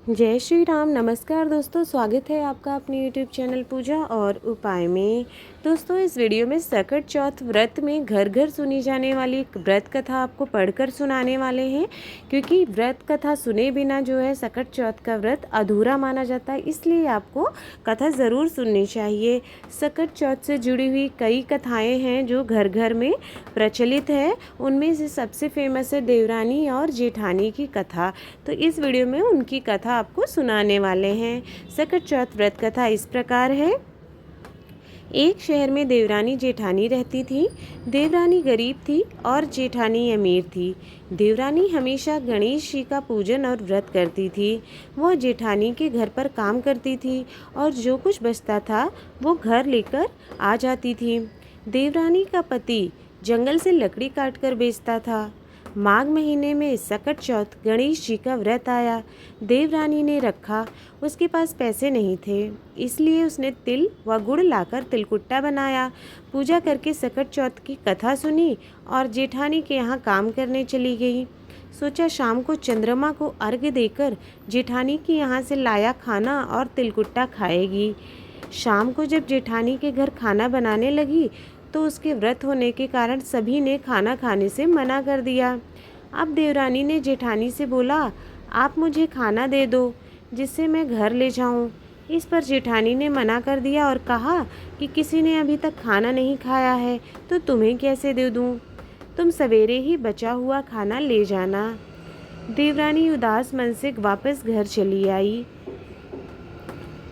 जय श्री राम। नमस्कार दोस्तों, स्वागत है आपका अपने YouTube चैनल पूजा और उपाय में। दोस्तों, इस वीडियो में सकट चौथ व्रत में घर घर सुनी जाने वाली एक व्रत कथा आपको पढ़कर सुनाने वाले हैं, क्योंकि व्रत कथा सुने बिना जो है सकट चौथ का व्रत अधूरा माना जाता है, इसलिए आपको कथा ज़रूर सुननी चाहिए। सकट चौथ से जुड़ी हुई कई कथाएँ हैं जो घर घर में प्रचलित है। उनमें से सबसे फेमस है देवरानी और जेठानी की कथा। तो इस वीडियो में उनकी कथा आपको सुनाने वाले हैं। सकट चौथ व्रत कथा इस प्रकार है। एक शहर में देवरानी जेठानी रहती थी। देवरानी गरीब थी और जेठानी अमीर थी। देवरानी हमेशा गणेश जी का पूजन और व्रत करती थी। वह जेठानी के घर पर काम करती थी और जो कुछ बचता था वो घर लेकर आ जाती थी। देवरानी का पति जंगल से लकड़ी काटकर बेचता था। माघ महीने में सकट चौथ गणेश जी का व्रत आया। देवरानी ने रखा। उसके पास पैसे नहीं थे, इसलिए उसने तिल व गुड़ लाकर तिलकुट्टा बनाया। पूजा करके सकट चौथ की कथा सुनी और जेठानी के यहाँ काम करने चली गई। सोचा शाम को चंद्रमा को अर्घ्य देकर जेठानी के यहाँ से लाया खाना और तिलकुट्टा खाएगी। शाम को जब जेठानी के घर खाना बनाने लगी तो उसके व्रत होने के कारण सभी ने खाना खाने से मना कर दिया। अब देवरानी ने जेठानी से बोला, आप मुझे खाना दे दो जिससे मैं घर ले जाऊं। इस पर जेठानी ने मना कर दिया और कहा कि किसी ने अभी तक खाना नहीं खाया है तो तुम्हें कैसे दे दूं? तुम सवेरे ही बचा हुआ खाना ले जाना। देवरानी उदास मन से वापस घर चली आई।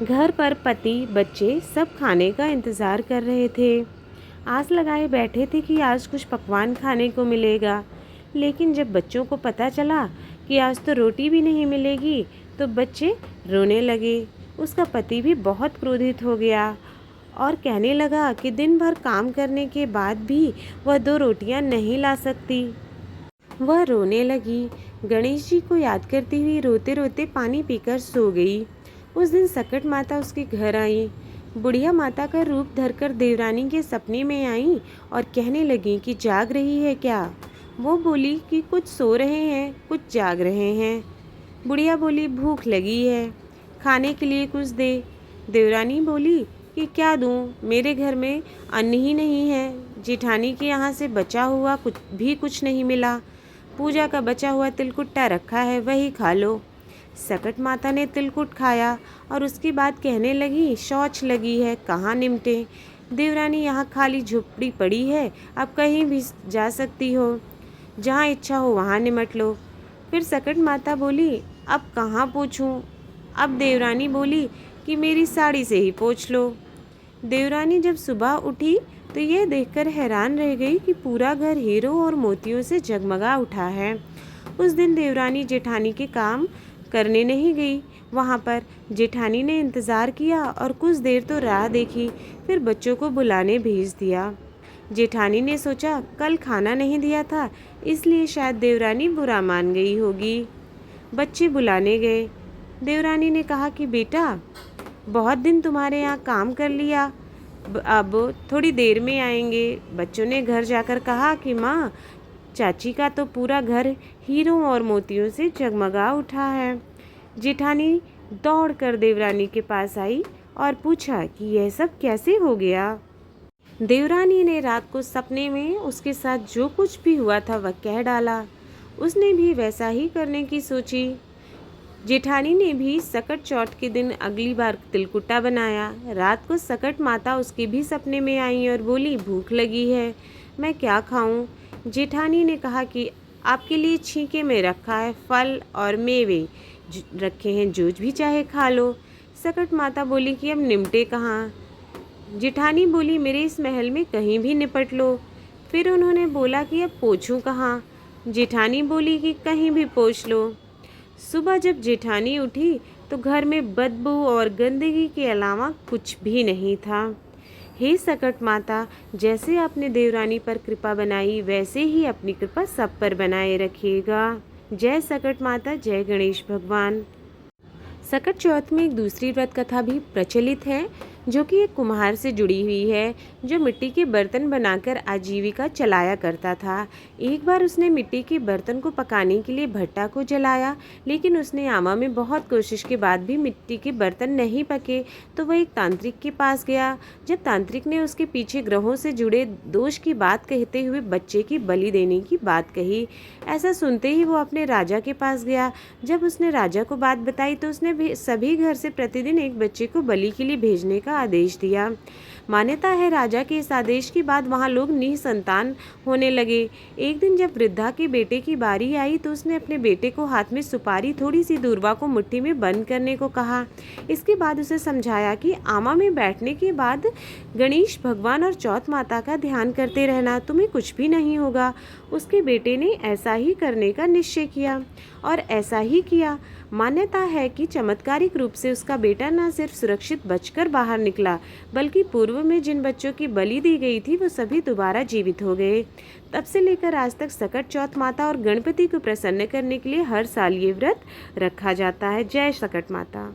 घर पर पति बच्चे सब खाने का इंतज़ार कर रहे थे। आस लगाए बैठे थे कि आज कुछ पकवान खाने को मिलेगा, लेकिन जब बच्चों को पता चला कि आज तो रोटी भी नहीं मिलेगी तो बच्चे रोने लगे। उसका पति भी बहुत क्रोधित हो गया और कहने लगा कि दिन भर काम करने के बाद भी वह 2 रोटियां नहीं ला सकती। वह रोने लगी। गणेश जी को याद करती हुई रोते रोते पानी पीकर सो गई। उस दिन सकट माता उसके घर आई। बुढ़िया माता का रूप धरकर देवरानी के सपने में आई और कहने लगी कि जाग रही है क्या? वो बोली कि कुछ सो रहे हैं, कुछ जाग रहे हैं। बुढ़िया बोली, भूख लगी है, खाने के लिए कुछ दे। देवरानी बोली कि क्या दूं, मेरे घर में अन्न ही नहीं है। जेठानी के यहाँ से बचा हुआ कुछ नहीं मिला। पूजा का बचा हुआ तिलकुट्टा रखा है, वही खा लो। सकट माता ने तिलकुट खाया और उसके बाद कहने लगी, शौच लगी है, कहाँ निमटे। देवरानी, यहाँ खाली झोपड़ी पड़ी है, अब कहीं भी जा सकती हो, जहाँ इच्छा हो वहाँ निमट लो। फिर सकट माता बोली, अब कहाँ पोंछूं? अब देवरानी बोली कि मेरी साड़ी से ही पोंछ लो। देवरानी जब सुबह उठी तो यह देखकर हैरान रह गई कि पूरा घर हीरों और मोतियों से जगमगा उठा है। उस दिन देवरानी जेठानी के काम करने नहीं गई। वहाँ पर जेठानी ने इंतज़ार किया और कुछ देर तो राह देखी, फिर बच्चों को बुलाने भेज दिया। जेठानी ने सोचा कल खाना नहीं दिया था, इसलिए शायद देवरानी बुरा मान गई होगी। बच्चे बुलाने गए। देवरानी ने कहा कि बेटा, बहुत दिन तुम्हारे यहाँ काम कर लिया, अब थोड़ी देर में आएंगे। बच्चों ने घर जाकर कहा कि माँ, चाची का तो पूरा घर हीरों और मोतियों से जगमगा उठा है। जेठानी दौड़कर देवरानी के पास आई और पूछा कि यह सब कैसे हो गया। देवरानी ने रात को सपने में उसके साथ जो कुछ भी हुआ था वह कह डाला। उसने भी वैसा ही करने की सोची। जेठानी ने भी सकट चौथ के दिन अगली बार तिलकुट्टा बनाया। रात को सकट माता उसके भी सपने में आई और बोली, भूख लगी है, मैं क्या खाऊं? जेठानी ने कहा कि आपके लिए छींके में रखा है फल और मेवे रखे हैं, जो भी चाहे खा लो। सकट माता बोली कि अब निमटे कहाँ? जेठानी बोली, मेरे इस महल में कहीं भी निपट लो। फिर उन्होंने बोला कि अब पोंछूं कहाँ? जेठानी बोली कि कहीं भी पोंछ लो। सुबह जब जेठानी उठी तो घर में बदबू और गंदगी के अलावा कुछ भी नहीं था। हे सकट माता, जैसे आपने देवरानी पर कृपा बनाई वैसे ही अपनी कृपा सब पर बनाए रखिएगा। जय सकट माता, जय गणेश भगवान। सकट चौथ में एक दूसरी व्रत कथा भी प्रचलित है जो कि एक कुम्हार से जुड़ी हुई है, जो मिट्टी के बर्तन बनाकर आजीविका चलाया करता था। एक बार उसने मिट्टी के बर्तन को पकाने के लिए भट्टा को जलाया, लेकिन उसने आमा में बहुत कोशिश के बाद भी मिट्टी के बर्तन नहीं पके, तो वह एक तांत्रिक के पास गया। जब तांत्रिक ने उसके पीछे ग्रहों से जुड़े दोष की बात कहते हुए बच्चे की बलि देने की बात कही। ऐसा सुनते ही वो अपने राजा के पास गया। जब उसने राजा को बात बताई तो उसने भी सभी घर से प्रतिदिन एक बच्चे को बलि के लिए भेजने का आदेश दिया। मान्यता है राजा के इस आदेश के बाद वहाँ लोग निसंतान होने लगे। एक दिन जब वृद्धा के बेटे की बारी आई तो उसने अपने बेटे को हाथ में सुपारी थोड़ी सी दूरबा को मुट्ठी में बंद करने को कहा। इसके बाद उसे समझाया कि आमा में बैठने के बाद गणेश भगवान और चौथ माता का ध्यान करते रहना, तुम्हें कुछ भी नहीं होगा। उसके बेटे ने ऐसा ही करने का निश्चय किया और ऐसा ही किया। मान्यता है कि चमत्कारिक रूप से उसका बेटा न सिर्फ सुरक्षित बचकर बाहर निकला, बल्कि पूर्व में जिन बच्चों की बलि दी गई थी वो सभी दोबारा जीवित हो गए। तब से लेकर आज तक सकट चौथ माता और गणपति को प्रसन्न करने के लिए हर साल ये व्रत रखा जाता है। जय सकट माता।